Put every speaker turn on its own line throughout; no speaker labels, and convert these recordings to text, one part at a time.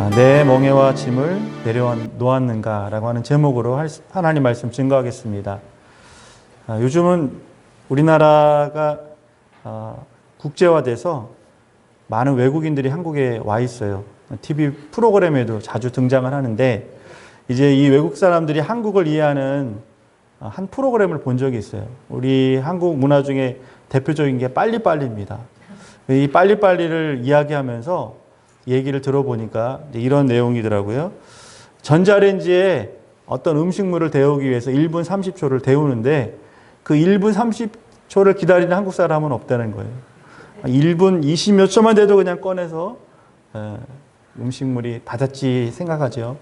내 멍에와 짐을 내려놓았는가라고 하는 제목으로 하나님 말씀 증거하겠습니다. 요즘은 우리나라가 국제화돼서 많은 외국인들이 한국에 와 있어요. TV 프로그램에도 자주 등장을 하는데, 이제 이 외국 사람들이 한국을 이해하는 한 프로그램을 본 적이 있어요. 우리 한국 문화 중에 대표적인 게 빨리빨리입니다. 이 빨리빨리를 이야기하면서 얘기를 들어보니까 이런 내용이더라고요. 전자레인지에 어떤 음식물을 데우기 위해서 1분 30초를 데우는데 그 1분 30초를 기다리는 한국 사람은 없다는 거예요. 1분 20몇 초만 돼도 그냥 꺼내서 음식물이 닫았지 생각하죠.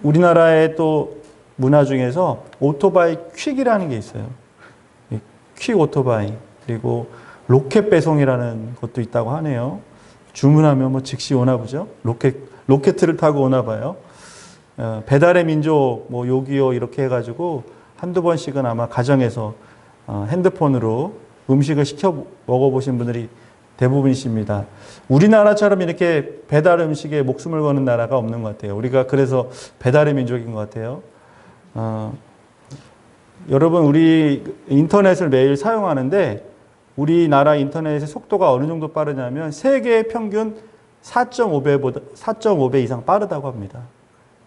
우리나라의 또 문화 중에서 오토바이 퀵이라는 게 있어요. 퀵 오토바이, 그리고 로켓 배송이라는 것도 있다고 하네요. 주문하면 뭐 즉시 오나 보죠. 로켓을 타고 오나 봐요. 배달의 민족, 뭐 요기요 이렇게 해가지고 한두 번씩은 아마 가정에서 핸드폰으로 음식을 시켜 먹어보신 분들이 대부분이십니다. 우리나라처럼 이렇게 배달 음식에 목숨을 거는 나라가 없는 것 같아요. 우리가 그래서 배달의 민족인 것 같아요. 여러분, 우리 인터넷을 매일 사용하는데 우리나라 인터넷의 속도가 어느 정도 빠르냐면 세계 평균 4.5배 이상 빠르다고 합니다.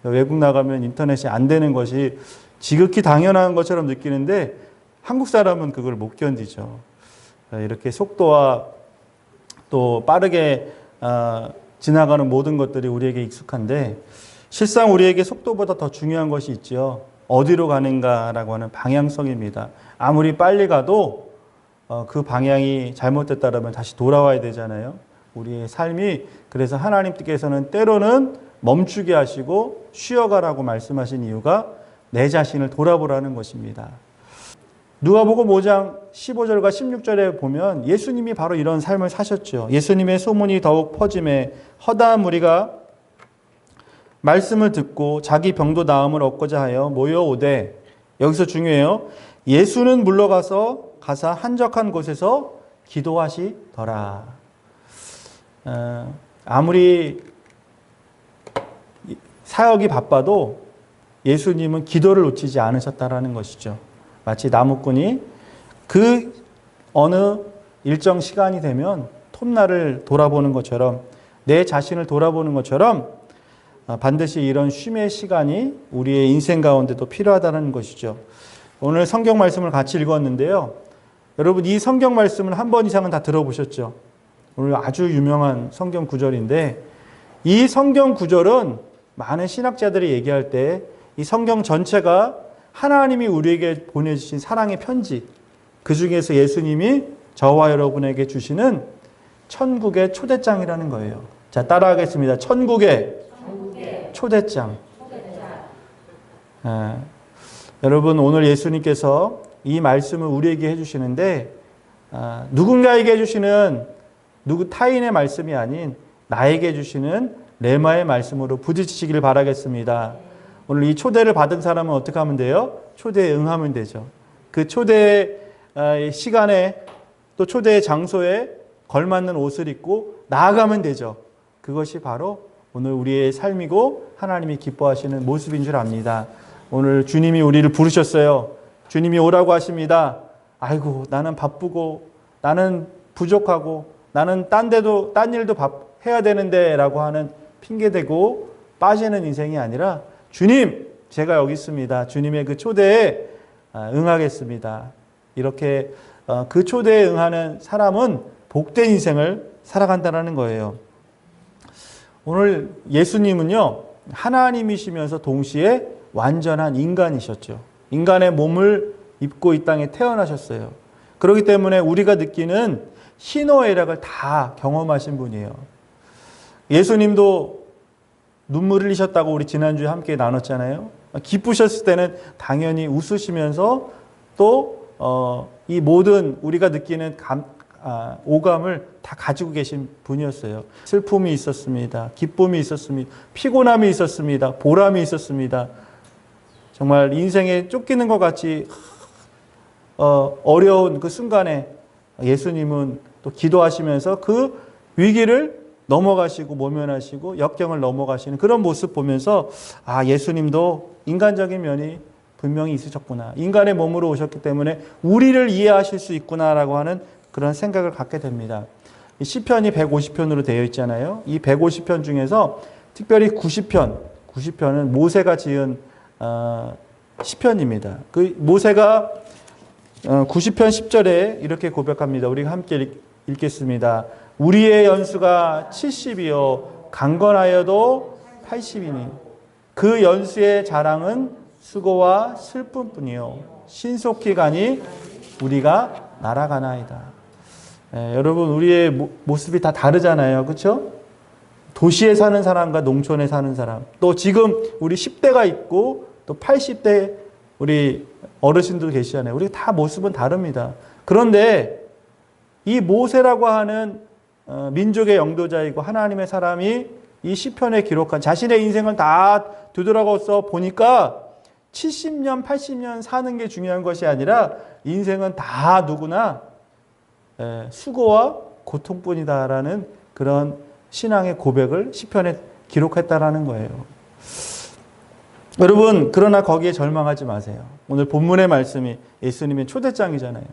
외국 나가면 인터넷이 안 되는 것이 지극히 당연한 것처럼 느끼는데 한국 사람은 그걸 못 견디죠. 이렇게 속도와 또 빠르게 지나가는 모든 것들이 우리에게 익숙한데, 실상 우리에게 속도보다 더 중요한 것이 있죠. 어디로 가는가라고 하는 방향성입니다. 아무리 빨리 가도 그 방향이 잘못됐다면 다시 돌아와야 되잖아요. 우리의 삶이, 그래서 하나님께서는 때로는 멈추게 하시고 쉬어가라고 말씀하신 이유가 내 자신을 돌아보라는 것입니다. 누가복음 5장 15절과 16절에 보면 예수님이 바로 이런 삶을 사셨죠. 예수님의 소문이 더욱 퍼짐에 허다한 무리가 말씀을 듣고 자기 병도 나음을 얻고자 하여 모여오되, 여기서 중요해요. 예수는 물러가서 가사 한적한 곳에서 기도하시더라. 아무리 사역이 바빠도 예수님은 기도를 놓치지 않으셨다라는 것이죠. 마치 나무꾼이 그 어느 일정 시간이 되면 톱날을 돌아보는 것처럼, 내 자신을 돌아보는 것처럼 반드시 이런 쉼의 시간이 우리의 인생 가운데도 필요하다는 것이죠. 오늘 성경 말씀을 같이 읽었는데요. 여러분, 이 성경 말씀을 한 번 이상은 다 들어보셨죠? 오늘 아주 유명한 성경 구절인데, 이 성경 구절은 많은 신학자들이 얘기할 때 이 성경 전체가 하나님이 우리에게 보내주신 사랑의 편지, 그 중에서 예수님이 저와 여러분에게 주시는 천국의 초대장이라는 거예요. 자, 따라하겠습니다. 천국의 초대장. 여러분, 오늘 예수님께서 이 말씀을 우리에게 해주시는데 누군가에게 해주시는 타인의 말씀이 아닌 나에게 해주시는 레마의 말씀으로 부딪히시기를 바라겠습니다. 오늘 이 초대를 받은 사람은 어떻게 하면 돼요? 초대에 응하면 되죠. 그 초대 시간에 또 초대의 장소에 걸맞는 옷을 입고 나아가면 되죠. 그것이 바로 오늘 우리의 삶이고 하나님이 기뻐하시는 모습인 줄 압니다. 오늘 주님이 우리를 부르셨어요. 주님이 오라고 하십니다. 아이고, 나는 바쁘고 나는 부족하고 나는 딴 일도 해야 되는데 라고 하는 핑계대고 빠지는 인생이 아니라, 주님, 제가 여기 있습니다. 주님의 그 초대에 응하겠습니다. 이렇게 그 초대에 응하는 사람은 복된 인생을 살아간다는 거예요. 오늘 예수님은요, 하나님이시면서 동시에 완전한 인간이셨죠. 인간의 몸을 입고 이 땅에 태어나셨어요. 그렇기 때문에 우리가 느끼는 희노애락을 다 경험하신 분이에요. 예수님도 눈물 흘리셨다고 우리 지난주에 함께 나눴잖아요. 기쁘셨을 때는 당연히 웃으시면서 또 이 모든 우리가 느끼는 오감을 다 가지고 계신 분이었어요. 슬픔이 있었습니다. 기쁨이 있었습니다. 피곤함이 있었습니다. 보람이 있었습니다. 정말 인생에 쫓기는 것 같이 어려운 그 순간에 예수님은 또 기도하시면서 그 위기를 넘어가시고 모면하시고 역경을 넘어가시는 그런 모습 보면서 예수님도 인간적인 면이 분명히 있으셨구나. 인간의 몸으로 오셨기 때문에 우리를 이해하실 수 있구나라고 하는 그런 생각을 갖게 됩니다. 시편이 150편으로 되어 있잖아요. 이 150편 중에서 특별히 90편은 모세가 지은 시편입니다. 그 모세가 90편 10절에 이렇게 고백합니다. 우리가 함께 읽겠습니다. 우리의 연수가 70이요 강건하여도 80이니 그 연수의 자랑은 수고와 슬픔뿐이요 신속히 가니 우리가 날아가나이다. 여러분 우리의 모습이 다 다르잖아요. 그렇죠? 도시에 사는 사람과 농촌에 사는 사람, 또 지금 우리 10대가 있고 또 80대 우리 어르신들 계시잖아요. 우리 다 모습은 다릅니다. 그런데 이 모세라고 하는 민족의 영도자이고 하나님의 사람이 이 시편에 기록한 자신의 인생을 다 되돌아가서 보니까 70년, 80년 사는 게 중요한 것이 아니라 인생은 다 누구나 수고와 고통뿐이다라는 그런 신앙의 고백을 시편에 기록했다라는 거예요. 여러분, 그러나 거기에 절망하지 마세요. 오늘 본문의 말씀이 예수님의 초대장이잖아요.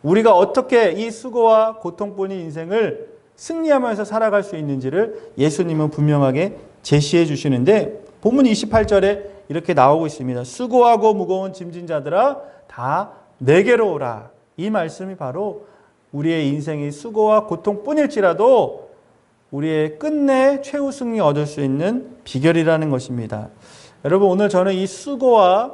우리가 어떻게 이 수고와 고통뿐인 인생을 승리하면서 살아갈 수 있는지를 예수님은 분명하게 제시해 주시는데 본문 28절에 이렇게 나오고 있습니다. 수고하고 무거운 짐진 자들아 다 내게로 오라. 이 말씀이 바로 우리의 인생이 수고와 고통뿐일지라도 우리의 끝내 최후 승리 얻을 수 있는 비결이라는 것입니다. 여러분 오늘 저는 이 수고와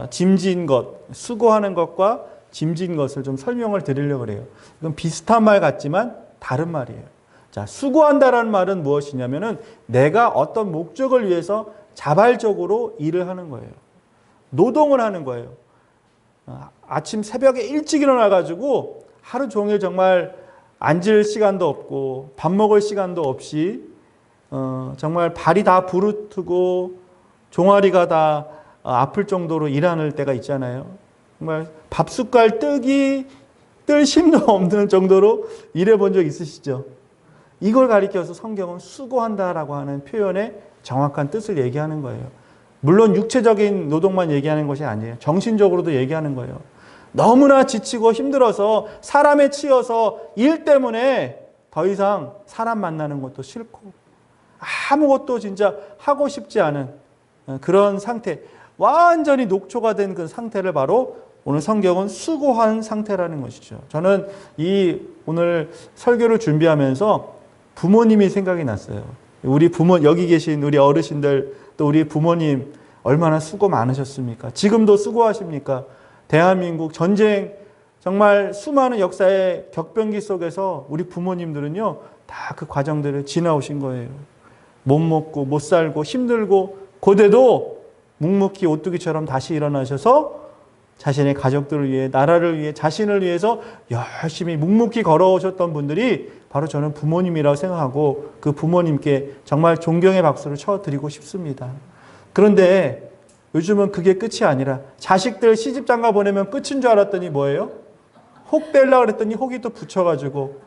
짐진 것, 수고하는 것과 짐진 것을 좀 설명을 드리려고 그래요. 이건 비슷한 말 같지만 다른 말이에요. 자, 수고한다라는 말은 무엇이냐면은 내가 어떤 목적을 위해서 자발적으로 일을 하는 거예요. 노동을 하는 거예요. 아침 새벽에 일찍 일어나가지고 하루 종일 정말 앉을 시간도 없고 밥 먹을 시간도 없이 정말 발이 다 부르트고 종아리가 다 아플 정도로 일하는 때가 있잖아요. 정말 밥 숟갈 뜰 힘도 없는 정도로 일해본 적 있으시죠? 이걸 가리켜서 성경은 수고한다라고 하는 표현의 정확한 뜻을 얘기하는 거예요. 물론 육체적인 노동만 얘기하는 것이 아니에요. 정신적으로도 얘기하는 거예요. 너무나 지치고 힘들어서 사람에 치여서 일 때문에 더 이상 사람 만나는 것도 싫고 아무것도 진짜 하고 싶지 않은 그런 상태, 완전히 녹초가 된 그 상태를 바로 오늘 성경은 수고한 상태라는 것이죠. 저는 이 오늘 설교를 준비하면서 부모님이 생각이 났어요. 우리 부모, 여기 계신 우리 어르신들, 또 우리 부모님 얼마나 수고 많으셨습니까? 지금도 수고하십니까? 대한민국 전쟁 정말 수많은 역사의 격변기 속에서 우리 부모님들은요 다 그 과정들을 지나오신 거예요. 못 먹고 못 살고 힘들고 고대도 묵묵히 오뚜기처럼 다시 일어나셔서 자신의 가족들을 위해, 나라를 위해, 자신을 위해서 열심히 묵묵히 걸어오셨던 분들이 바로 저는 부모님이라고 생각하고 그 부모님께 정말 존경의 박수를 쳐드리고 싶습니다. 그런데 요즘은 그게 끝이 아니라 자식들 시집장가 보내면 끝인 줄 알았더니 뭐예요? 혹 떼려고 그랬더니 혹이 또 붙여가지고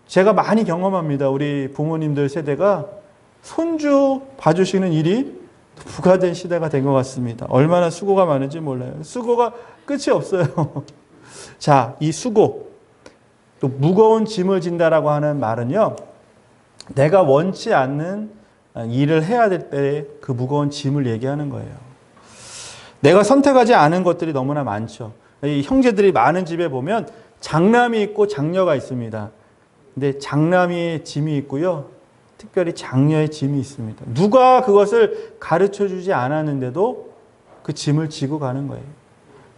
제가 많이 경험합니다. 우리 부모님들 세대가 손주 봐주시는 일이 부과된 시대가 된 것 같습니다. 얼마나 수고가 많은지 몰라요. 수고가 끝이 없어요. 자, 이 수고, 또 무거운 짐을 진다라고 하는 말은요, 내가 원치 않는 일을 해야 될 때 그 무거운 짐을 얘기하는 거예요. 내가 선택하지 않은 것들이 너무나 많죠. 이 형제들이 많은 집에 보면 장남이 있고 장녀가 있습니다. 근데 장남이 짐이 있고요. 특별히 장녀의 짐이 있습니다. 누가 그것을 가르쳐 주지 않았는데도 그 짐을 지고 가는 거예요.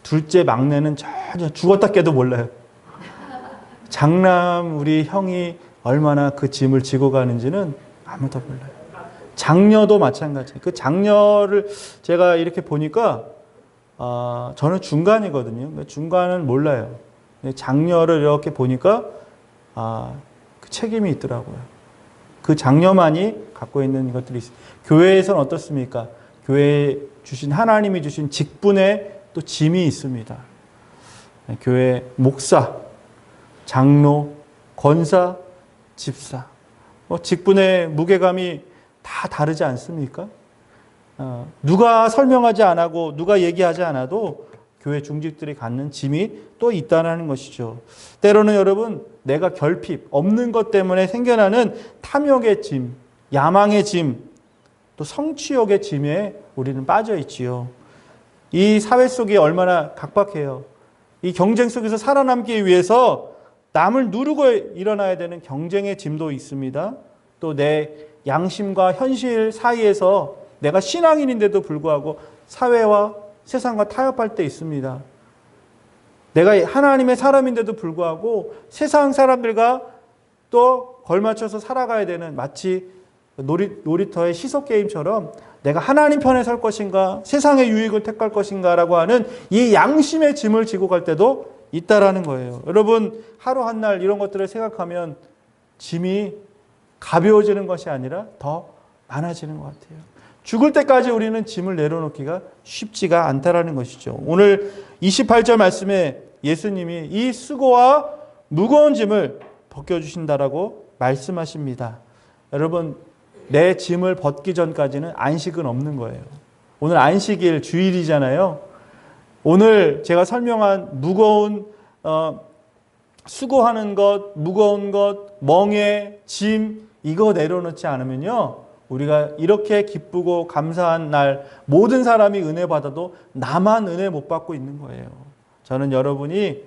둘째 막내는 전혀 죽었다 깨도 몰라요. 장남 우리 형이 얼마나 그 짐을 지고 가는지는 아무도 몰라요. 장녀도 마찬가지예요. 그 장녀를 제가 이렇게 보니까 저는 중간이거든요. 중간은 몰라요. 장녀를 이렇게 보니까 그 책임이 있더라고요. 그 장녀만이 갖고 있는 것들이 있어요. 교회에서는 어떻습니까? 교회에 주신 하나님이 주신 직분에 또 짐이 있습니다. 교회 목사, 장로, 권사, 집사. 직분의 무게감이 다 다르지 않습니까? 누가 설명하지 않고 누가 얘기하지 않아도 교회 중직들이 갖는 짐이 또 있다는 것이죠. 때로는 여러분, 내가 결핍, 없는 것 때문에 생겨나는 탐욕의 짐, 야망의 짐, 또 성취욕의 짐에 우리는 빠져 있지요. 이 사회 속이 얼마나 각박해요. 이 경쟁 속에서 살아남기 위해서 남을 누르고 일어나야 되는 경쟁의 짐도 있습니다. 또 내 양심과 현실 사이에서 내가 신앙인인데도 불구하고 사회와 세상과 타협할 때 있습니다. 내가 하나님의 사람인데도 불구하고 세상 사람들과 또 걸맞춰서 살아가야 되는, 마치 놀이터의 시소게임처럼 내가 하나님 편에 설 것인가 세상의 유익을 택할 것인가라고 하는 이 양심의 짐을 지고 갈 때도 있다라는 거예요. 여러분, 하루 한 날 이런 것들을 생각하면 짐이 가벼워지는 것이 아니라 더 많아지는 것 같아요. 죽을 때까지 우리는 짐을 내려놓기가 쉽지가 않다라는 것이죠. 오늘 28절 말씀에 예수님이 이 수고와 무거운 짐을 벗겨주신다라고 말씀하십니다. 여러분, 내 짐을 벗기 전까지는 안식은 없는 거예요. 오늘 안식일 주일이잖아요. 오늘 제가 설명한 무거운 수고하는 것, 무거운 것, 멍에, 짐, 이거 내려놓지 않으면요, 우리가 이렇게 기쁘고 감사한 날 모든 사람이 은혜 받아도 나만 은혜 못 받고 있는 거예요. 저는 여러분이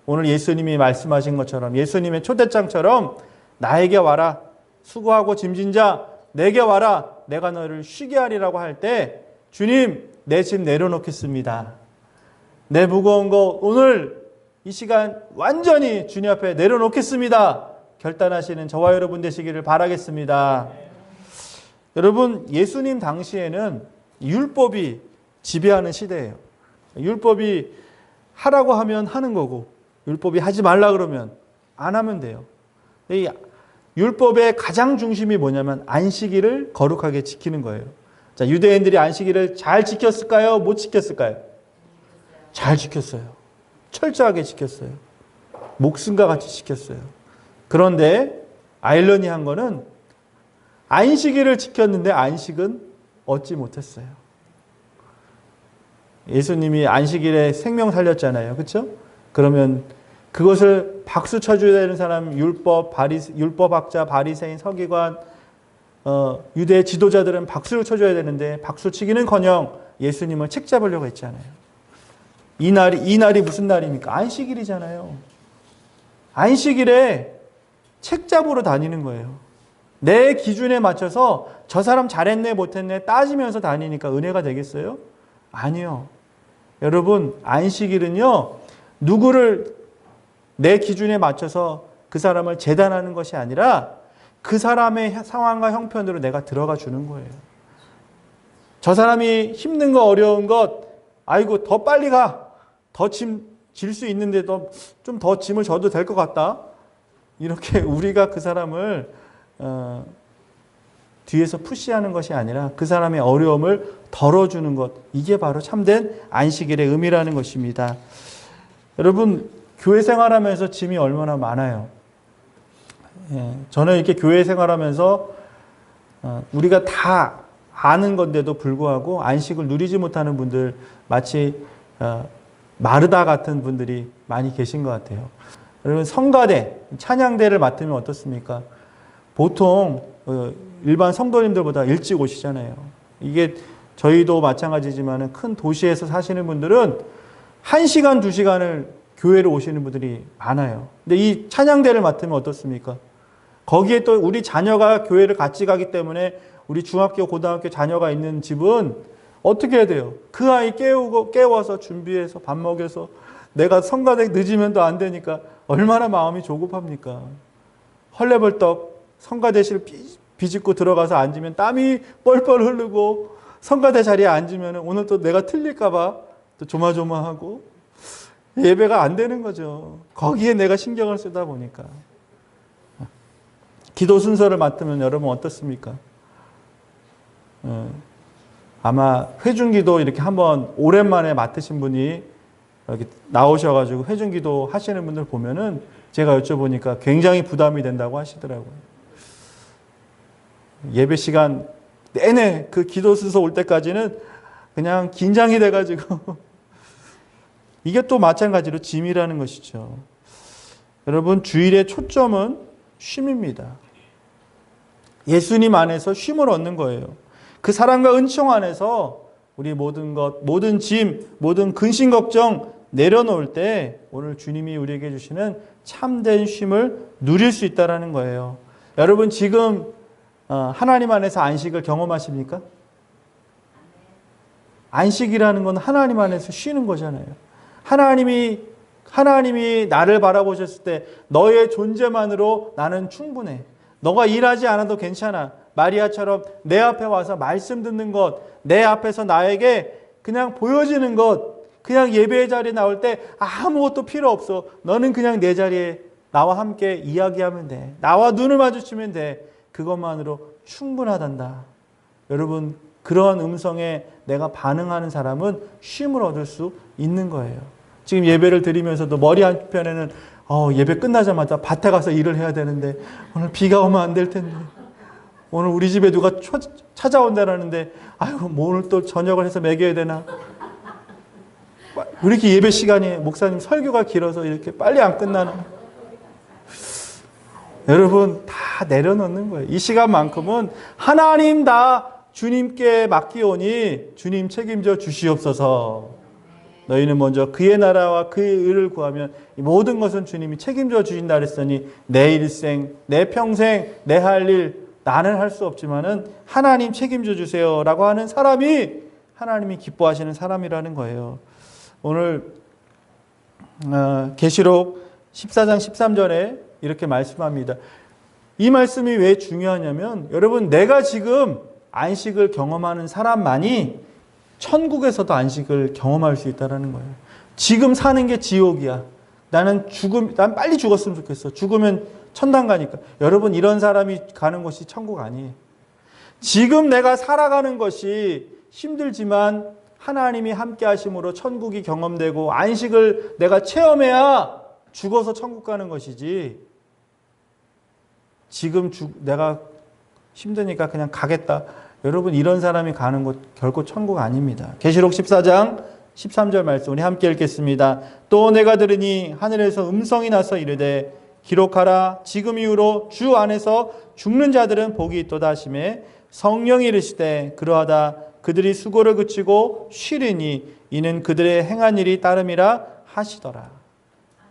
오늘 예수님이 말씀하신 것처럼, 예수님의 초대장처럼 나에게 와라, 수고하고 짐진 자 내게 와라, 내가 너를 쉬게 하리라고 할 때, 주님, 내 짐 내려놓겠습니다. 내 무거운 거 오늘 이 시간 완전히 주님 앞에 내려놓겠습니다. 결단하시는 저와 여러분 되시기를 바라겠습니다. 여러분, 예수님 당시에는 율법이 지배하는 시대예요. 율법이 하라고 하면 하는 거고, 율법이 하지 말라 그러면 안 하면 돼요. 이 율법의 가장 중심이 뭐냐면 안식일을 거룩하게 지키는 거예요. 자, 유대인들이 안식일을 잘 지켰을까요? 못 지켰을까요? 잘 지켰어요. 철저하게 지켰어요. 목숨과 같이 지켰어요. 그런데 아이러니한 거는 안식일을 지켰는데 안식은 얻지 못했어요. 예수님이 안식일에 생명 살렸잖아요. 그렇죠? 그러면 그것을 박수 쳐줘야 되는 사람, 율법학자, 바리새인, 서기관, 유대 지도자들은 박수를 쳐줘야 되는데 박수 치기는커녕 예수님을 책잡으려고 했잖아요. 이 날이 무슨 날입니까? 안식일이잖아요. 안식일에 책잡으러 다니는 거예요. 내 기준에 맞춰서 저 사람 잘했네 못했네 따지면서 다니니까 은혜가 되겠어요? 아니요. 여러분, 안식일은요, 누구를 내 기준에 맞춰서 그 사람을 재단하는 것이 아니라 그 사람의 상황과 형편으로 내가 들어가 주는 거예요. 저 사람이 힘든 거 어려운 것, 아이고 더 빨리 가. 더 짐 질 수 있는데 좀 더 짐을 져도 될 것 같다. 이렇게 우리가 그 사람을 뒤에서 푸시하는 것이 아니라 그 사람의 어려움을 덜어주는 것, 이게 바로 참된 안식일의 의미라는 것입니다. 여러분, 교회 생활하면서 짐이 얼마나 많아요. 저는 이렇게 교회 생활하면서 우리가 다 아는 건데도 불구하고 안식을 누리지 못하는 분들, 마치 마르다 같은 분들이 많이 계신 것 같아요. 여러분, 성가대, 찬양대를 맡으면 어떻습니까? 보통 일반 성도님들보다 일찍 오시잖아요. 이게 저희도 마찬가지지만 큰 도시에서 사시는 분들은 1시간, 2시간을 교회를 오시는 분들이 많아요. 근데 이 찬양대를 맡으면 어떻습니까? 거기에 또 우리 자녀가 교회를 같이 가기 때문에 우리 중학교, 고등학교 자녀가 있는 집은 어떻게 해야 돼요? 그 아이 깨워서 준비해서 밥 먹여서 내가 성가대 늦으면 또 안 되니까 얼마나 마음이 조급합니까? 헐레벌떡 성가대실 비집고 들어가서 앉으면 땀이 뻘뻘 흐르고, 성가대 자리에 앉으면 오늘 또 내가 틀릴까봐 또 조마조마하고 예배가 안 되는 거죠. 거기에 내가 신경을 쓰다 보니까. 기도 순서를 맡으면 여러분 어떻습니까? 아마 회중기도 이렇게 한번 오랜만에 맡으신 분이 여기 나오셔가지고 회중기도 하시는 분들 보면은 제가 여쭤보니까 굉장히 부담이 된다고 하시더라고요. 예배 시간 내내 그 기도 순서 올 때까지는 그냥 긴장이 돼가지고 이게 또 마찬가지로 짐이라는 것이죠. 여러분, 주일의 초점은 쉼입니다. 예수님 안에서 쉼을 얻는 거예요. 그 사랑과 은총 안에서 우리 모든 것, 모든 짐, 모든 근심 걱정 내려놓을 때 오늘 주님이 우리에게 주시는 참된 쉼을 누릴 수 있다는 거예요. 여러분, 지금 하나님 안에서 안식을 경험하십니까? 안식이라는 건 하나님 안에서 쉬는 거잖아요. 하나님이 나를 바라보셨을 때 너의 존재만으로 나는 충분해. 너가 일하지 않아도 괜찮아. 마리아처럼 내 앞에 와서 말씀 듣는 것, 내 앞에서 나에게 그냥 보여지는 것, 그냥 예배의 자리에 나올 때 아무것도 필요 없어. 너는 그냥 내 자리에 나와 함께 이야기하면 돼. 나와 눈을 마주치면 돼. 그것만으로 충분하단다. 여러분, 그런 음성에 내가 반응하는 사람은 쉼을 얻을 수 있는 거예요. 지금 예배를 드리면서도 머리 한편에는 예배 끝나자마자 밭에 가서 일을 해야 되는데 오늘 비가 오면 안 될 텐데 오늘 우리 집에 누가 찾아온다라는데 아이고 뭐 오늘 또 저녁을 해서 먹여야 되나. 왜 이렇게 예배 시간이 목사님 설교가 길어서 이렇게 빨리 안 끝나나. 여러분, 다 내려놓는 거예요. 이 시간만큼은 하나님 다 주님께 맡기오니 주님 책임져 주시옵소서. 너희는 먼저 그의 나라와 그의 의를 구하면 이 모든 것은 주님이 책임져 주신다 그랬으니 내 일생, 내 평생, 내 할 일 나는 할 수 없지만은 하나님 책임져 주세요라고 하는 사람이 하나님이 기뻐하시는 사람이라는 거예요. 오늘 계시록 14장 13절에 이렇게 말씀합니다. 이 말씀이 왜 중요하냐면 여러분, 내가 지금 안식을 경험하는 사람만이 천국에서도 안식을 경험할 수 있다는 거예요. 지금 사는 게 지옥이야. 난 빨리 죽었으면 좋겠어. 죽으면 천당 가니까. 여러분, 이런 사람이 가는 곳이 천국 아니에요. 지금 내가 살아가는 것이 힘들지만 하나님이 함께 하심으로 천국이 경험되고 안식을 내가 체험해야 죽어서 천국 가는 것이지, 지금 내가 힘드니까 그냥 가겠다. 여러분, 이런 사람이 가는 곳 결코 천국 아닙니다. 계시록 14장 13절 말씀 우리 함께 읽겠습니다. 또 내가 들으니 하늘에서 음성이 나서 이르되 기록하라. 지금 이후로 주 안에서 죽는 자들은 복이 있도다 하시매 성령이 이르시되 그러하다. 그들이 수고를 그치고 쉬리니 이는 그들의 행한 일이 따름이라 하시더라.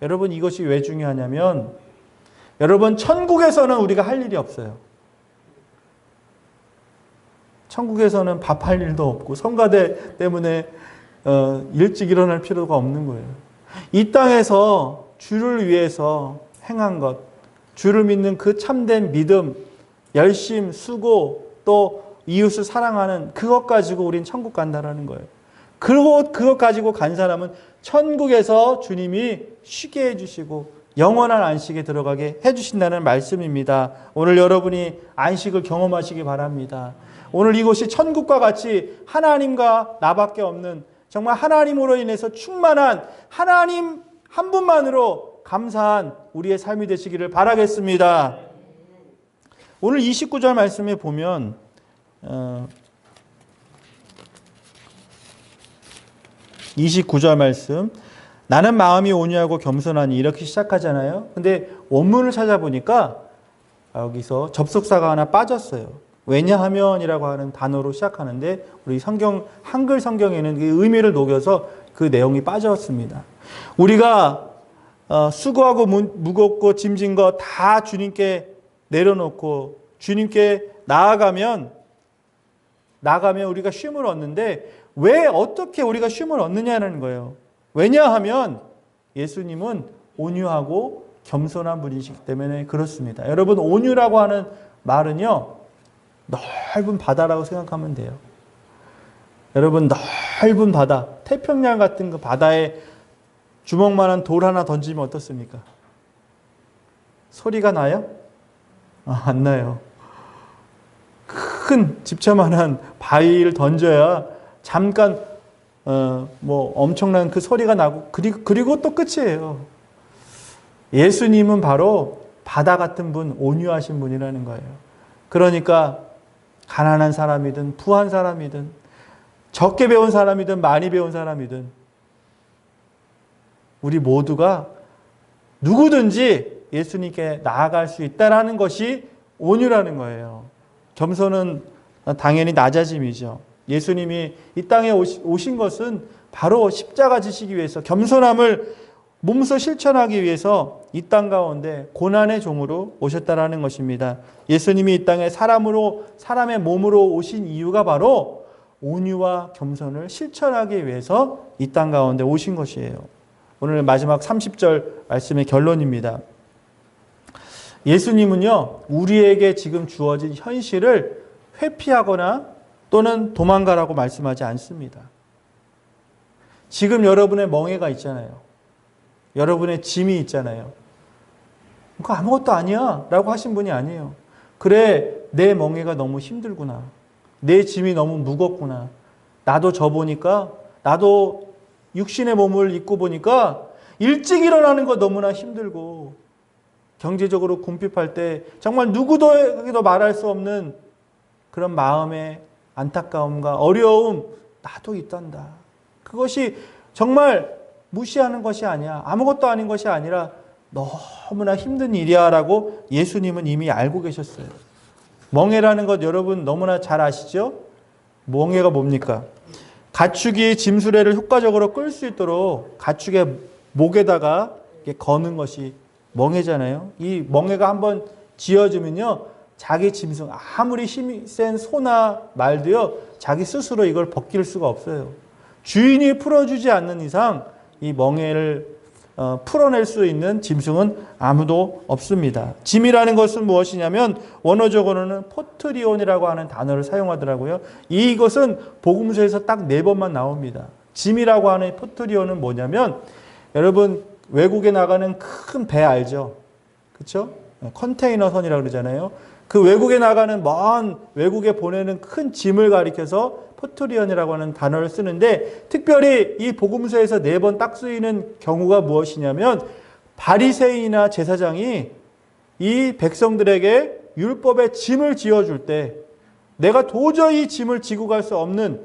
여러분, 이것이 왜 중요하냐면 여러분, 천국에서는 우리가 할 일이 없어요. 천국에서는 밥할 일도 없고 성가대 때문에 일찍 일어날 필요가 없는 거예요. 이 땅에서 주를 위해서 행한 것, 주를 믿는 그 참된 믿음, 열심, 수고, 또 이웃을 사랑하는 그것 가지고 우린 천국 간다라는 거예요. 그리고 그것 가지고 간 사람은 천국에서 주님이 쉬게 해주시고 영원한 안식에 들어가게 해주신다는 말씀입니다. 오늘 여러분이 안식을 경험하시기 바랍니다. 오늘 이곳이 천국과 같이 하나님과 나밖에 없는 정말 하나님으로 인해서 충만한 하나님 한 분만으로 감사한 우리의 삶이 되시기를 바라겠습니다. 오늘 29절 말씀에 보면 29절 말씀, 나는 마음이 온유하고 겸손하니 이렇게 시작하잖아요. 근데 원문을 찾아보니까 여기서 접속사가 하나 빠졌어요. 왜냐하면이라고 하는 단어로 시작하는데 우리 한글 성경에는 그 의미를 녹여서 그 내용이 빠졌습니다. 우리가 수고하고 무겁고 짐진 거 다 주님께 내려놓고 주님께 나아가면 우리가 쉼을 얻는데 왜 어떻게 우리가 쉼을 얻느냐는 거예요. 왜냐하면 예수님은 온유하고 겸손한 분이시기 때문에 그렇습니다. 여러분, 온유라고 하는 말은요, 넓은 바다라고 생각하면 돼요. 여러분, 넓은 바다, 태평양 같은 그 바다에 주먹만한 돌 하나 던지면 어떻습니까? 소리가 나요? 안 나요. 큰 집처만한 바위를 던져야 잠깐 엄청난 그 소리가 나고 그리고 또 끝이에요. 예수님은 바로 바다 같은 분, 온유하신 분이라는 거예요. 그러니까 가난한 사람이든 부한 사람이든 적게 배운 사람이든 많이 배운 사람이든 우리 모두가 누구든지 예수님께 나아갈 수 있다는 것이 온유라는 거예요. 겸손은 당연히 낮아짐이죠. 예수님이 이 땅에 오신 것은 바로 십자가 지시기 위해서, 겸손함을 몸소 실천하기 위해서 이 땅 가운데 고난의 종으로 오셨다라는 것입니다. 예수님이 이 땅에 사람의 몸으로 오신 이유가 바로 온유와 겸손을 실천하기 위해서 이 땅 가운데 오신 것이에요. 오늘 마지막 30절 말씀의 결론입니다. 예수님은요, 우리에게 지금 주어진 현실을 회피하거나 또는 도망가라고 말씀하지 않습니다. 지금 여러분의 멍에가 있잖아요. 여러분의 짐이 있잖아요. 그거 아무것도 아니야 라고 하신 분이 아니에요. 그래, 내 멍에가 너무 힘들구나. 내 짐이 너무 무겁구나. 나도 져보니까, 나도 육신의 몸을 입고 보니까 일찍 일어나는 거 너무나 힘들고 경제적으로 궁핍할 때 정말 누구도 말할 수 없는 그런 마음의 안타까움과 어려움 나도 있단다. 그것이 정말 무시하는 것이 아니야. 아무것도 아닌 것이 아니라 너무나 힘든 일이야 라고 예수님은 이미 알고 계셨어요. 멍에라는 것 여러분 너무나 잘 아시죠? 멍에가 뭡니까? 가축이 짐수레를 효과적으로 끌 수 있도록 가축의 목에다가 거는 것이 멍에잖아요. 이 멍에가 한번 쥐어주면요, 자기 짐승, 아무리 힘이 센 소나 말도요, 자기 스스로 이걸 벗길 수가 없어요. 주인이 풀어주지 않는 이상 이 멍에를 풀어낼 수 있는 짐승은 아무도 없습니다. 짐이라는 것은 무엇이냐면 원어적으로는 포트리온이라고 하는 단어를 사용하더라고요. 이것은 복음서에서 딱 4번만 나옵니다. 짐이라고 하는 포트리온은 뭐냐면, 여러분 외국에 나가는 큰 배 알죠? 그렇죠? 컨테이너 선이라고 그러잖아요. 그 외국에 나가는 먼 외국에 보내는 큰 짐을 가리켜서 포트리온이라고 하는 단어를 쓰는데, 특별히 이 복음서에서 4번 딱 쓰이는 경우가 무엇이냐면, 바리새인이나 제사장이 이 백성들에게 율법의 짐을 지어줄 때 내가 도저히 짐을 지고 갈 수 없는,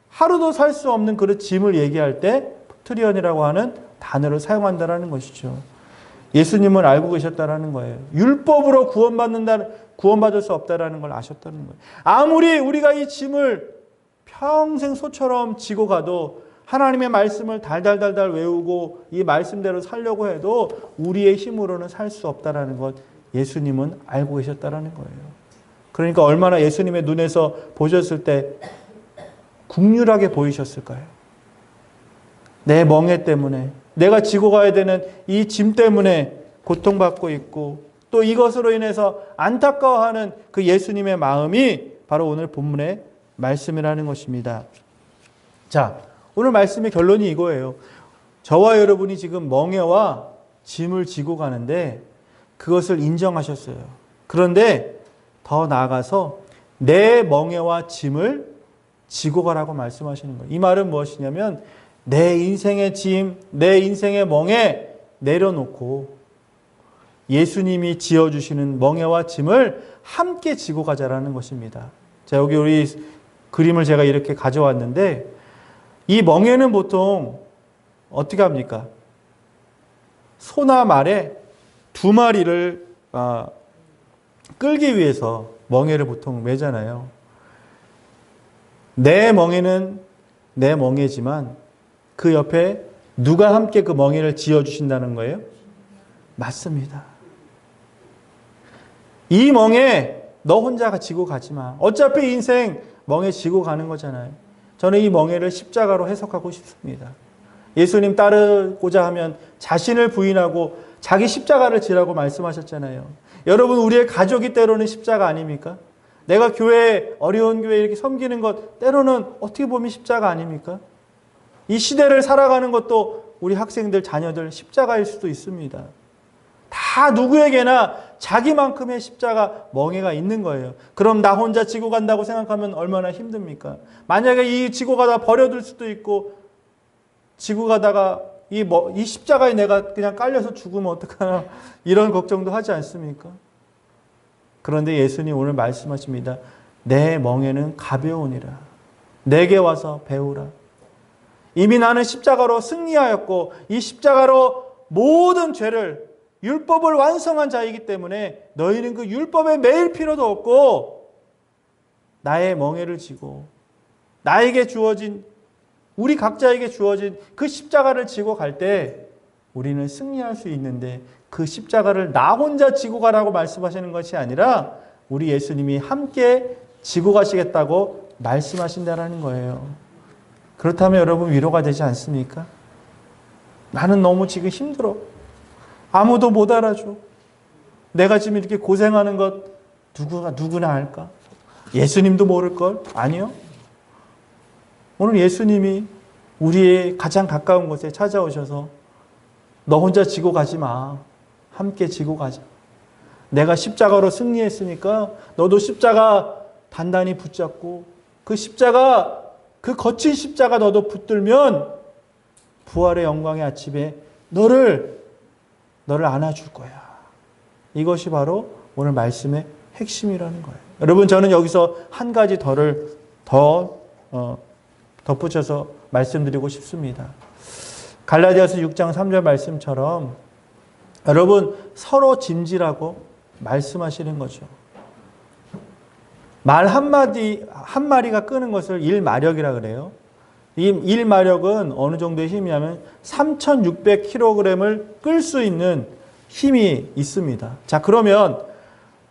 하루도 살 수 없는 그런 짐을 얘기할 때 포트리온이라고 하는 단어를 사용한다는 것이죠. 예수님은 알고 계셨다는 거예요. 율법으로 구원받을 수 없다는 걸 아셨다는 거예요. 아무리 우리가 이 짐을 평생 소처럼 지고 가도, 하나님의 말씀을 달달달달 외우고 이 말씀대로 살려고 해도 우리의 힘으로는 살 수 없다는 것 예수님은 알고 계셨다는 거예요. 그러니까 얼마나 예수님의 눈에서 보셨을 때 국률하게 보이셨을까요? 내 멍에 때문에, 내가 지고 가야 되는 이 짐 때문에 고통받고 있고, 또 이것으로 인해서 안타까워하는 그 예수님의 마음이 바로 오늘 본문의 말씀이라는 것입니다. 자, 오늘 말씀의 결론이 이거예요. 저와 여러분이 지금 멍에와 짐을 지고 가는데 그것을 인정하셨어요. 그런데 더 나아가서 내 멍에와 짐을 지고 가라고 말씀하시는 거예요. 이 말은 무엇이냐면, 내 인생의 짐, 내 인생의 멍에 내려놓고 예수님이 지어주시는 멍에와 짐을 함께 지고 가자라는 것입니다. 자, 여기 우리 그림을 제가 이렇게 가져왔는데, 이 멍에는 보통 어떻게 합니까? 소나 말에 2마리를 끌기 위해서 멍에를 보통 매잖아요. 내 멍에는 내 멍에지만 그 옆에 누가 함께 그 멍에를 지어주신다는 거예요? 맞습니다. 이 멍에 너 혼자가 지고 가지 마. 어차피 인생 멍에 지고 가는 거잖아요. 저는 이 멍에를 십자가로 해석하고 싶습니다. 예수님 따르고자 하면 자신을 부인하고 자기 십자가를 지라고 말씀하셨잖아요. 여러분, 우리의 가족이 때로는 십자가 아닙니까? 내가 교회, 어려운 교회 이렇게 섬기는 것 때로는 어떻게 보면 십자가 아닙니까? 이 시대를 살아가는 것도 우리 학생들, 자녀들 십자가일 수도 있습니다. 다 누구에게나 자기만큼의 십자가 멍에가 있는 거예요. 그럼 나 혼자 지고 간다고 생각하면 얼마나 힘듭니까? 만약에 이 지고 가다 버려둘 수도 있고, 지고 가다가 이 십자가에 내가 그냥 깔려서 죽으면 어떡하나, 이런 걱정도 하지 않습니까? 그런데 예수님 오늘 말씀하십니다. 내 멍에는 가벼우니라. 내게 와서 배우라. 이미 나는 십자가로 승리하였고 이 십자가로 모든 죄를 율법을 완성한 자이기 때문에 너희는 그 율법에 매일 필요도 없고 나의 멍에를 지고 나에게 주어진 우리 각자에게 주어진 그 십자가를 지고 갈 때 우리는 승리할 수 있는데 그 십자가를 나 혼자 지고 가라고 말씀하시는 것이 아니라 우리 예수님이 함께 지고 가시겠다고 말씀하신다라는 거예요. 그렇다면 여러분 위로가 되지 않습니까? 나는 너무 지금 힘들어. 아무도 못 알아줘. 내가 지금 이렇게 고생하는 것 누구나 알까? 예수님도 모를걸? 아니요. 오늘 예수님이 우리의 가장 가까운 곳에 찾아오셔서 너 혼자 지고 가지 마. 함께 지고 가자. 내가 십자가로 승리했으니까 너도 십자가 단단히 붙잡고 그 십자가, 그 거친 십자가 너도 붙들면 부활의 영광의 아침에 너를 안아줄 거야. 이것이 바로 오늘 말씀의 핵심이라는 거예요. 여러분, 저는 여기서 한 가지 더 덧붙여서 말씀드리고 싶습니다. 갈라디아서 6장 3절 말씀처럼 여러분 서로 짐지라고 말씀하시는 거죠. 말 한마리가 끄는 것을 일마력이라 그래요. 이 일마력은 어느 정도의 힘이냐면 3,600kg을 끌 수 있는 힘이 있습니다. 자, 그러면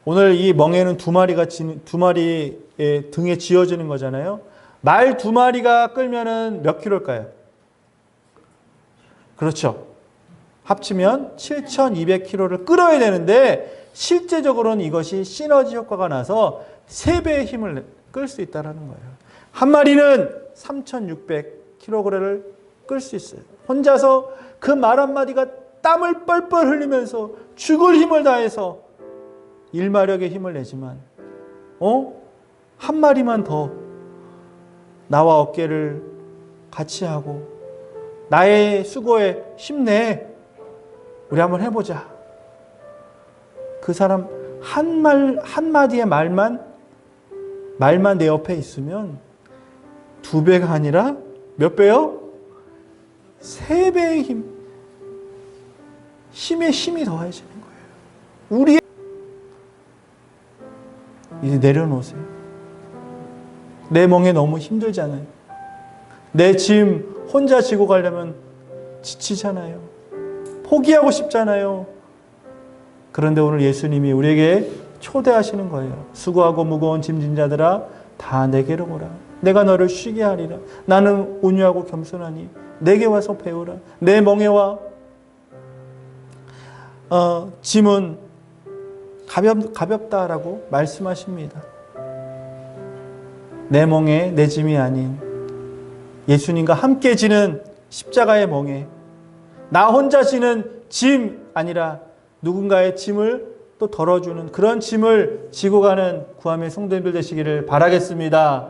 오늘 이 멍에는 두 마리의 등에 지어지는 거잖아요. 말 두 마리가 끌면은 몇 킬로일까요? 그렇죠. 합치면 7,200kg를 끌어야 되는데 실제적으로는 이것이 시너지 효과가 나서 3배의 힘을 끌 수 있다는 거예요. 한 마리는 3,600kg를 끌 수 있어요. 혼자서 그 말 한마디가 땀을 뻘뻘 흘리면서 죽을 힘을 다해서 일마력의 힘을 내지만 한 마리만 더 나와 어깨를 같이 하고 나의 수고에 힘내. 우리 한번 해보자. 그 사람 한마디의 말만 내 옆에 있으면 2배가 아니라 몇 배요? 3배의 힘이 더해지는 거예요. 이제 내려놓으세요. 내 멍에 너무 힘들잖아요. 내 짐 혼자 지고 가려면 지치잖아요. 포기하고 싶잖아요. 그런데 오늘 예수님이 우리에게 초대하시는 거예요. 수고하고 무거운 짐진 자들아 다 내게로 오라. 내가 너를 쉬게 하리라. 나는 온유하고 겸손하니 내게 와서 배우라. 내 멍에 와. 짐은 가볍다라고 말씀하십니다. 내 멍에 내 짐이 아닌 예수님과 함께 지는 십자가의 멍에 나 혼자 지는 짐 아니라 누군가의 짐을 또 덜어주는 그런 짐을 지고 가는 구함의 성도님들 되시기를 바라겠습니다.